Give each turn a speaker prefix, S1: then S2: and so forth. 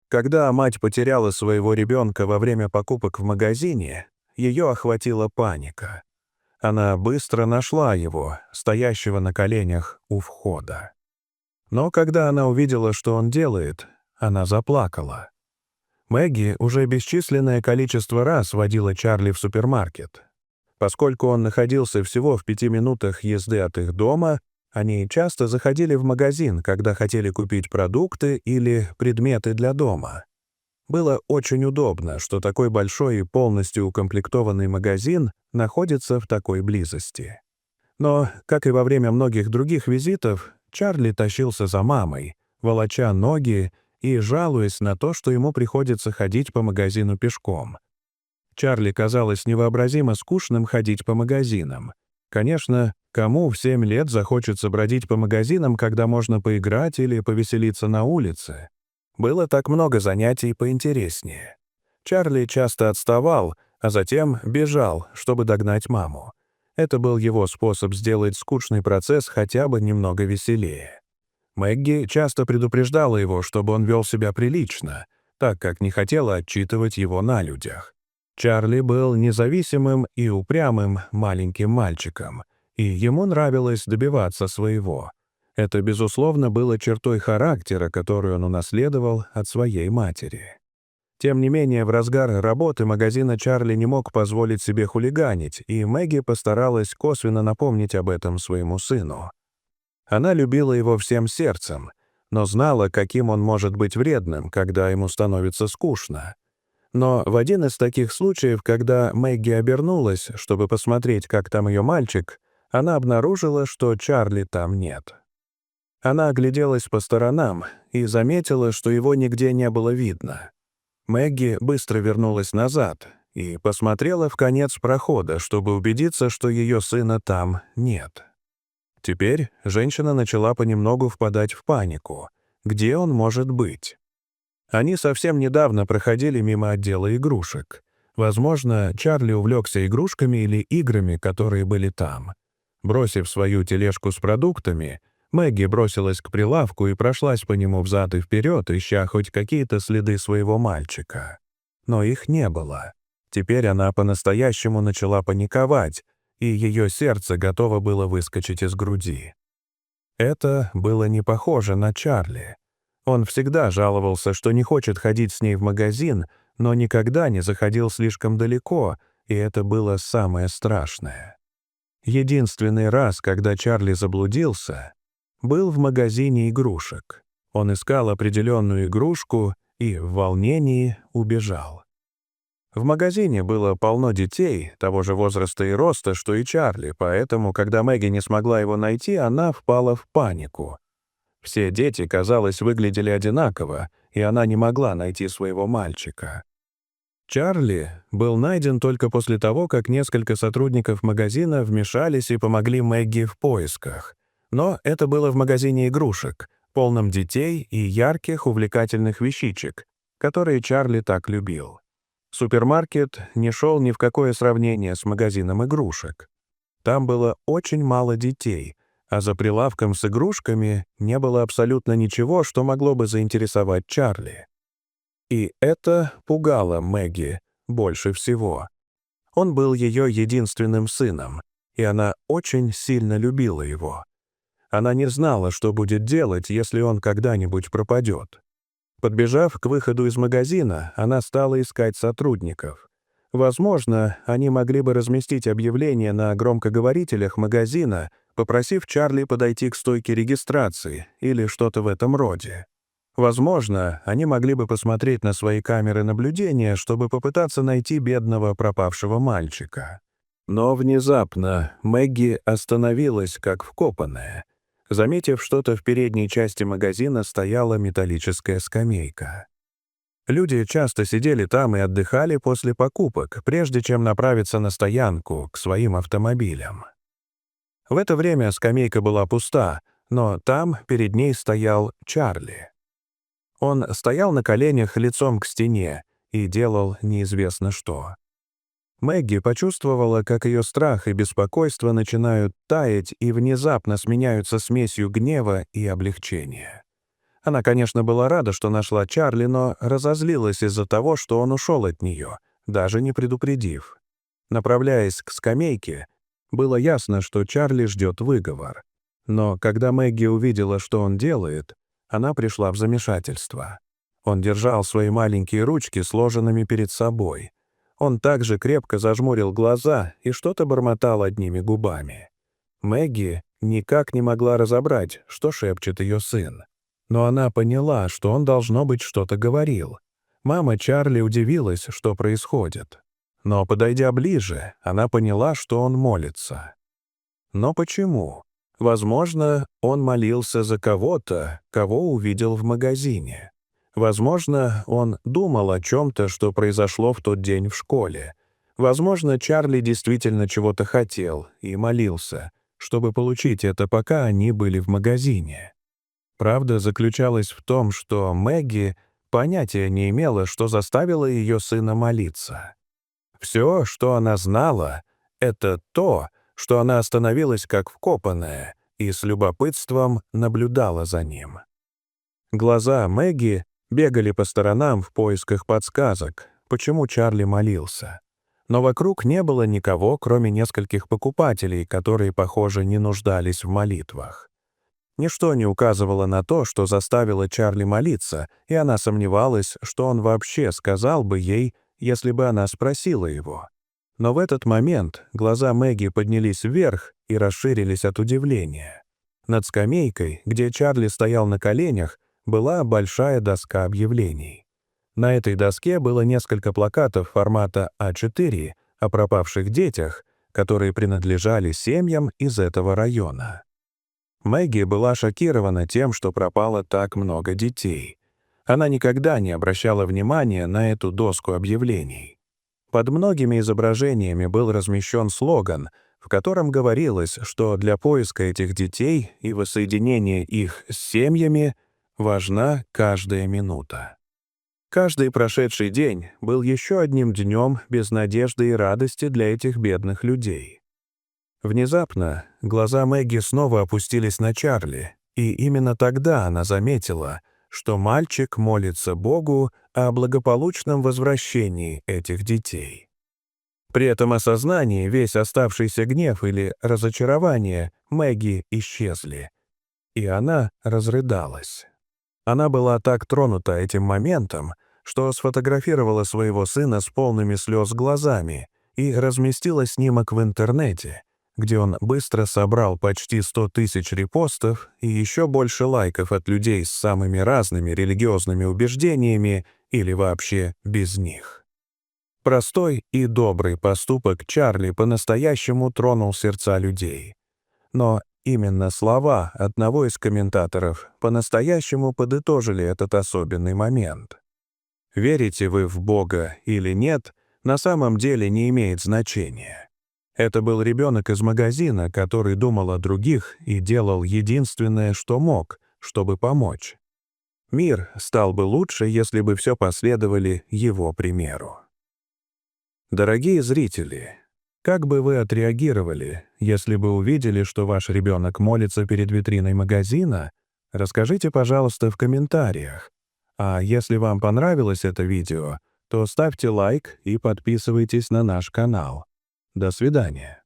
S1: Когда мать потеряла своего ребенка во время покупок в магазине, ее охватила паника. Она быстро нашла его, стоящего на коленях у входа. Но когда она увидела, что он делает, она заплакала. Мэгги уже бесчисленное количество раз водила Чарли в супермаркет. Поскольку он находился всего в 5 минутах езды от их дома, они часто заходили в магазин, когда хотели купить продукты или предметы для дома. Было очень удобно, что такой большой и полностью укомплектованный магазин находится в такой близости. Но, как и во время многих других визитов, Чарли тащился за мамой, волоча ноги и жалуясь на то, что ему приходится ходить по магазину пешком. Чарли казалось невообразимо скучным ходить по магазинам. Конечно, кому в 7 лет захочется бродить по магазинам, когда можно поиграть или повеселиться на улице? Было так много занятий поинтереснее. Чарли часто отставал, а затем бежал, чтобы догнать маму. Это был его способ сделать скучный процесс хотя бы немного веселее. Мэгги часто предупреждала его, чтобы он вел себя прилично, так как не хотела отчитывать его на людях. Чарли был независимым и упрямым маленьким мальчиком, и ему нравилось добиваться своего. Это, безусловно, было чертой характера, которую он унаследовал от своей матери. Тем не менее, в разгар работы магазина Чарли не мог позволить себе хулиганить, и Мэгги постаралась косвенно напомнить об этом своему сыну. Она любила его всем сердцем, но знала, каким он может быть вредным, когда ему становится скучно. Но в один из таких случаев, когда Мэгги обернулась, чтобы посмотреть, как там ее мальчик, она обнаружила, что Чарли там нет. Она огляделась по сторонам и заметила, что его нигде не было видно. Мэгги быстро вернулась назад и посмотрела в конец прохода, чтобы убедиться, что ее сына там нет. Теперь женщина начала понемногу впадать в панику. Где он может быть? Они совсем недавно проходили мимо отдела игрушек. Возможно, Чарли увлекся игрушками или играми, которые были там. Бросив свою тележку с продуктами, Мэгги бросилась к прилавку и прошлась по нему взад и вперед, ища хоть какие-то следы своего мальчика. Но их не было. Теперь она по-настоящему начала паниковать, и ее сердце готово было выскочить из груди. Это было не похоже на Чарли. Он всегда жаловался, что не хочет ходить с ней в магазин, но никогда не заходил слишком далеко, и это было самое страшное. Единственный раз, когда Чарли заблудился, был в магазине игрушек. Он искал определенную игрушку и в волнении убежал. В магазине было полно детей, того же возраста и роста, что и Чарли, поэтому, когда Мэгги не смогла его найти, она впала в панику. Все дети, казалось, выглядели одинаково, и она не могла найти своего мальчика. Чарли был найден только после того, как несколько сотрудников магазина вмешались и помогли Мэгги в поисках. Но это было в магазине игрушек, полном детей и ярких, увлекательных вещичек, которые Чарли так любил. Супермаркет не шел ни в какое сравнение с магазином игрушек. Там было очень мало детей, а за прилавком с игрушками не было абсолютно ничего, что могло бы заинтересовать Чарли. И это пугало Мэгги больше всего. Он был ее единственным сыном, и она очень сильно любила его. Она не знала, что будет делать, если он когда-нибудь пропадет. Подбежав к выходу из магазина, она стала искать сотрудников. Возможно, они могли бы разместить объявление на громкоговорителях магазина, попросив Чарли подойти к стойке регистрации или что-то в этом роде. Возможно, они могли бы посмотреть на свои камеры наблюдения, чтобы попытаться найти бедного пропавшего мальчика. Но внезапно Мэгги остановилась, как вкопанная. Заметив что-то в передней части магазина, стояла металлическая скамейка. Люди часто сидели там и отдыхали после покупок, прежде чем направиться на стоянку к своим автомобилям. В это время скамейка была пуста, но там перед ней стоял Чарли. Он стоял на коленях лицом к стене и делал неизвестно что. Мэгги почувствовала, как ее страх и беспокойство начинают таять и внезапно сменяются смесью гнева и облегчения. Она, конечно, была рада, что нашла Чарли, но разозлилась из-за того, что он ушел от нее, даже не предупредив. Направляясь к скамейке, было ясно, что Чарли ждет выговор. Но когда Мэгги увидела, что он делает, она пришла в замешательство. Он держал свои маленькие ручки сложенными перед собой. Он также крепко зажмурил глаза и что-то бормотал одними губами. Мэгги никак не могла разобрать, что шепчет ее сын. Но она поняла, что он, должно быть, что-то говорил. Мама Чарли удивилась, что происходит. Но, подойдя ближе, она поняла, что он молится. Но почему? Возможно, он молился за кого-то, кого увидел в магазине. Возможно, он думал о чем-то, что произошло в тот день в школе. Возможно, Чарли действительно чего-то хотел и молился, чтобы получить это, пока они были в магазине. Правда заключалась в том, что Мэгги понятия не имела, что заставило ее сына молиться. Все, что она знала, это то, что она остановилась как вкопанная и с любопытством наблюдала за ним. Глаза Мэгги бегали по сторонам в поисках подсказок, почему Чарли молился. Но вокруг не было никого, кроме нескольких покупателей, которые, похоже, не нуждались в молитвах. Ничто не указывало на то, что заставило Чарли молиться, и она сомневалась, что он вообще сказал бы ей, если бы она спросила его. Но в этот момент глаза Мэгги поднялись вверх и расширились от удивления. Над скамейкой, где Чарли стоял на коленях, была большая доска объявлений. На этой доске было несколько плакатов формата А4 о пропавших детях, которые принадлежали семьям из этого района. Мэгги была шокирована тем, что пропало так много детей. Она никогда не обращала внимания на эту доску объявлений. Под многими изображениями был размещен слоган, в котором говорилось, что для поиска этих детей и воссоединения их с семьями важна каждая минута. Каждый прошедший день был еще одним днем без надежды и радости для этих бедных людей. Внезапно глаза Мэгги снова опустились на Чарли, и именно тогда она заметила, что мальчик молится Богу о благополучном возвращении этих детей. При этом осознании весь оставшийся гнев или разочарование Мэгги исчезли, и она разрыдалась. Она была так тронута этим моментом, что сфотографировала своего сына с полными слез глазами и разместила снимок в интернете, где он быстро собрал почти 100 тысяч репостов и еще больше лайков от людей с самыми разными религиозными убеждениями или вообще без них. Простой и добрый поступок Чарли по-настоящему тронул сердца людей. Но именно слова одного из комментаторов по-настоящему подытожили этот особенный момент. Верите вы в Бога или нет, на самом деле не имеет значения. Это был ребенок из магазина, который думал о других и делал единственное, что мог, чтобы помочь. Мир стал бы лучше, если бы все последовали его примеру. Дорогие зрители, как бы вы отреагировали, если бы увидели, что ваш ребенок молится перед витриной магазина? Расскажите, пожалуйста, в комментариях. А если вам понравилось это видео, то ставьте лайк и подписывайтесь на наш канал. До свидания.